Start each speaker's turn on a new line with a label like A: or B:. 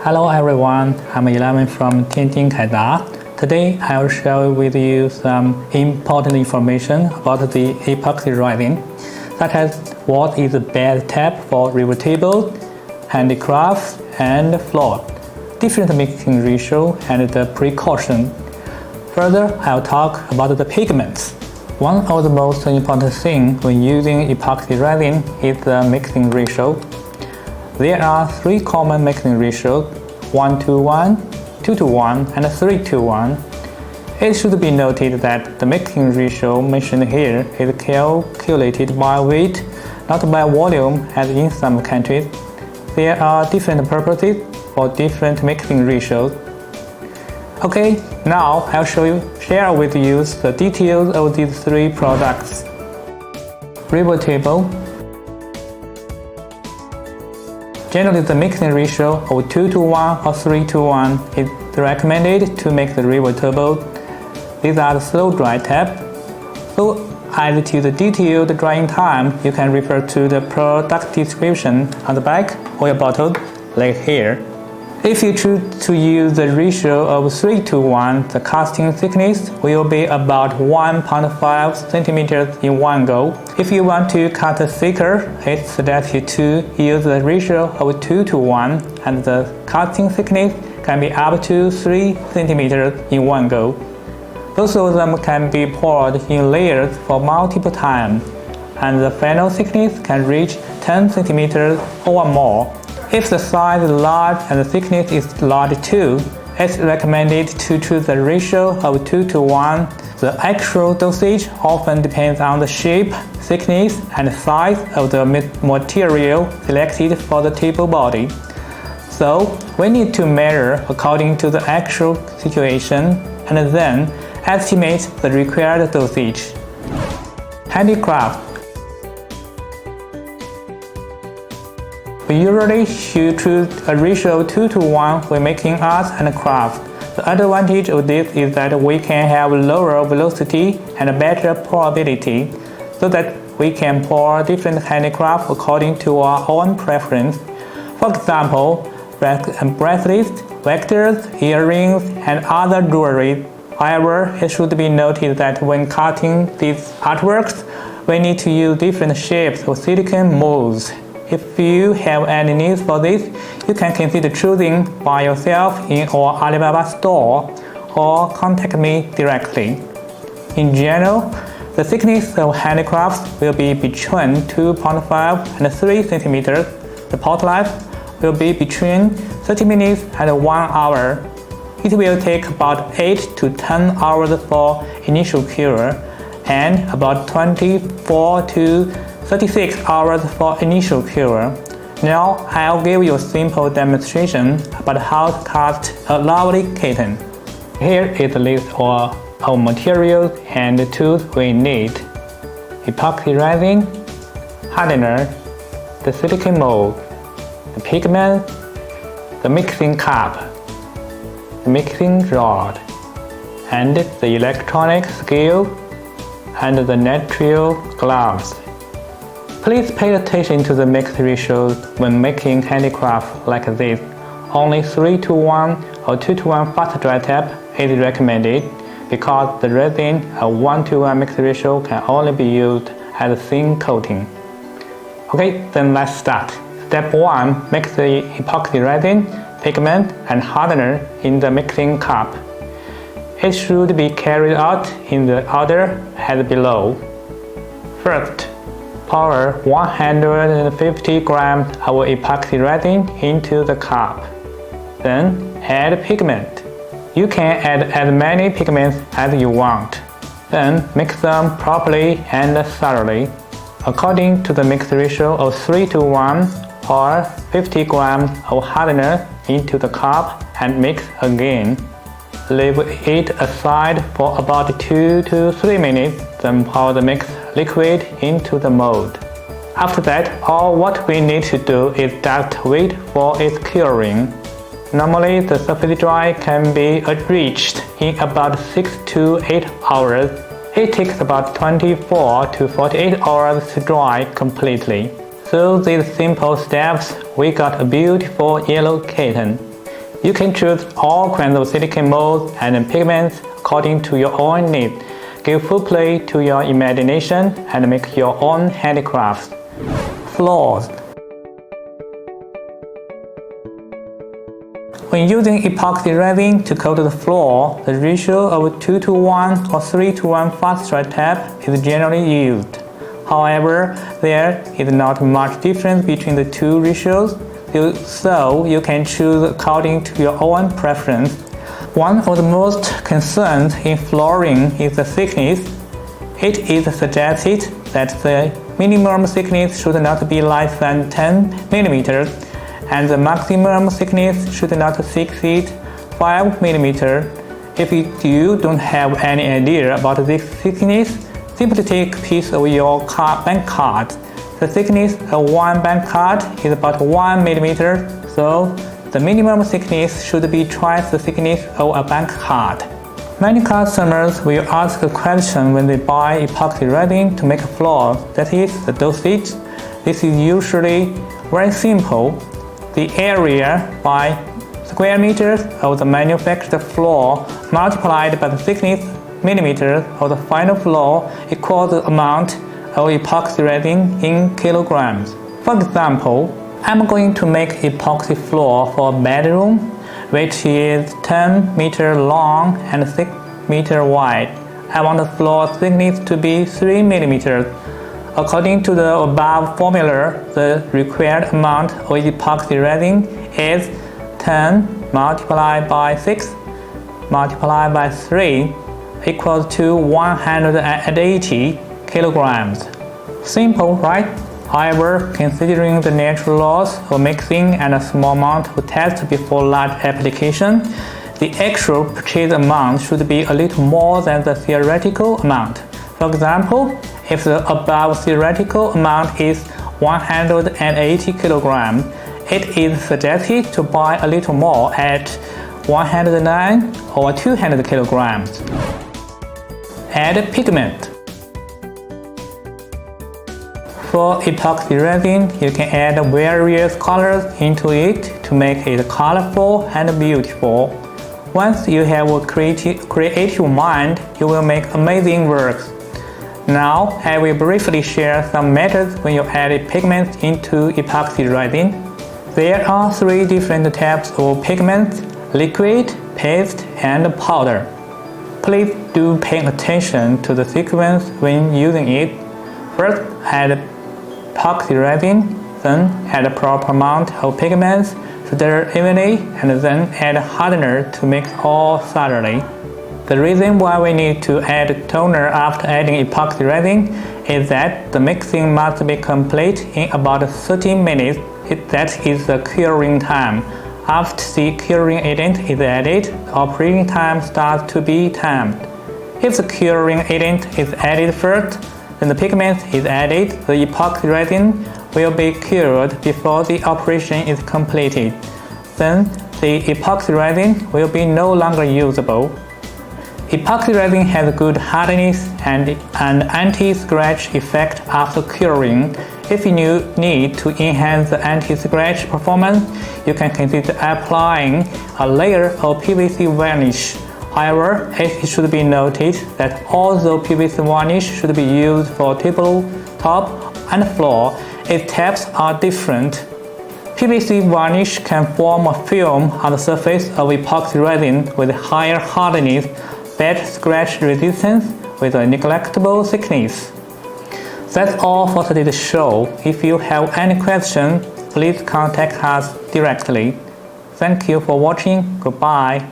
A: Hello everyone, I'm 11 from Tianjin Kaida. Today I will share with you some important information about the epoxy resin, such as what is the best type for river table, handicrafts, and floor, different mixing ratio, and the precaution. Further, I'll talk about the pigments. One of the most important things when using epoxy resin is the mixing ratio. There are three common mixing ratios: 1:1, 2:1, and 3:1. It should be noted that the mixing ratio mentioned here is calculated by weight, not by volume as in some countries. There are different purposes for different mixing ratios. Okay, now I'll share with you the details of these three products. River table. Generally, the mixing ratio of 2:1 or 3:1 is recommended to make the river table. These are the slow dry type. So, as to the detailed drying time, you can refer to the product description on the back or your bottle, like here. If you choose to use the ratio of 3:1, the casting thickness will be about 1.5 centimeters in one go. If you want to cut thicker, it's suggested to use the ratio of 2:1, and the casting thickness can be up to 3 centimeters in one go. Both of them can be poured in layers for multiple times, and the final thickness can reach 10 centimeters or more. If the size is large and the thickness is large too, it's recommended to choose the ratio of 2:1. The actual dosage often depends on the shape, thickness, and size of the material selected for the table body. So, we need to measure according to the actual situation and then estimate the required dosage. Handicraft. We usually should choose a ratio of 2:1 when making art and craft. The advantage of this is that we can have lower velocity and better pourability, so that we can pour different handicraft according to our own preference. For example, bracelets, vectors, earrings, and other jewelry. However, it should be noted that when cutting these artworks, we need to use different shapes of silicone molds. If you have any needs for this, you can consider choosing by yourself in our Alibaba store or contact me directly. In general, the thickness of handicrafts will be between 2.5 and 3 centimeters. The pot life will be between 30 minutes and 1 hour. It will take about 8 to 10 hours for initial cure and about 24 to 36 hours for initial cure. Now I'll give you a simple demonstration about how to cut a lovely kitten. Here is a list of materials and tools we need: epoxy resin, hardener, the silicone mold, the pigment, the mixing cup, the mixing rod, and the electronic scale, and the nitrile gloves. Please pay attention to the mix ratio when making handicraft like this. Only 3:1 or 2:1 fast dry type is recommended because the resin of 1:1 mix ratio can only be used as a thin coating. Okay, then let's start. Step 1. Mix the epoxy resin, pigment, and hardener in the mixing cup. It should be carried out in the order as below. First, pour 150 grams of epoxy resin into the cup. Then add pigment. You can add as many pigments as you want. Then mix them properly and thoroughly. According to the mix ratio of 3:1, pour 50 grams of hardener into the cup and mix again. Leave it aside for about 2 to 3 minutes, then pour the mixed liquid into the mold. After that, all what we need to do is just wait for its curing. Normally, the surface dry can be reached in about 6 to 8 hours. It takes about 24 to 48 hours to dry completely. Through these simple steps, we got a beautiful yellow kitten. You can choose all kinds of silicone molds and pigments according to your own need. Give full play to your imagination and make your own handicrafts. Flaws. When using epoxy resin to coat the floor, the ratio of 2:1 or 3:1 fast dry tap is generally used. However, there is not much difference between the two ratios, so you can choose according to your own preference. One of the most concerns in flooring is the thickness. It is suggested that the minimum thickness should not be less than 10 mm, and the maximum thickness should not exceed 5 mm. If you don't have any idea about this thickness, simply take a piece of your bank card. The thickness of one bank card is about 1 mm, so the minimum thickness should be twice the thickness of a bank card. Many customers will ask a question when they buy epoxy resin to make a floor, that is, the dosage. This is usually very simple. The area by square meters of the manufactured floor multiplied by the thickness millimeters of the final floor equals the amount of epoxy resin in kilograms. For example, I'm going to make epoxy floor for a bedroom, which is 10 meters long and 6 meters wide. I want the floor thickness to be 3 millimeters. According to the above formula, the required amount of epoxy resin is 10 multiplied by 6 multiplied by 3 equals to 180 kilograms. Simple, right? However, considering the natural laws of mixing and a small amount of test before large application, the actual purchase amount should be a little more than the theoretical amount. For example, if the above theoretical amount is 180 kilograms, it is suggested to buy a little more at 109 or 200 kilograms. Add pigment. For epoxy resin, you can add various colors into it to make it colorful and beautiful. Once you have a creative mind, you will make amazing works. Now, I will briefly share some methods when you add pigments into epoxy resin. There are 3 different types of pigments: liquid, paste, and powder. Please do pay attention to the sequence when using it. First, add epoxy resin, then add a proper amount of pigments, stir evenly, and then add hardener to mix all thoroughly. The reason why we need to add toner after adding epoxy resin is that the mixing must be complete in about 30 minutes. That is the curing time. After the curing agent is added, the operating time starts to be timed. If the curing agent is added first, then the pigment is added. The epoxy resin will be cured before the operation is completed. Then the epoxy resin will be no longer usable. Epoxy resin has good hardness and an anti-scratch effect after curing. If you need to enhance the anti-scratch performance, you can consider applying a layer of PVC varnish. However, it should be noted that although PVC varnish should be used for tabletop and floor, its types are different. PVC varnish can form a film on the surface of epoxy resin with higher hardness, better scratch resistance, with a negligible thickness. That's all for today's show. If you have any questions, please contact us directly. Thank you for watching. Goodbye.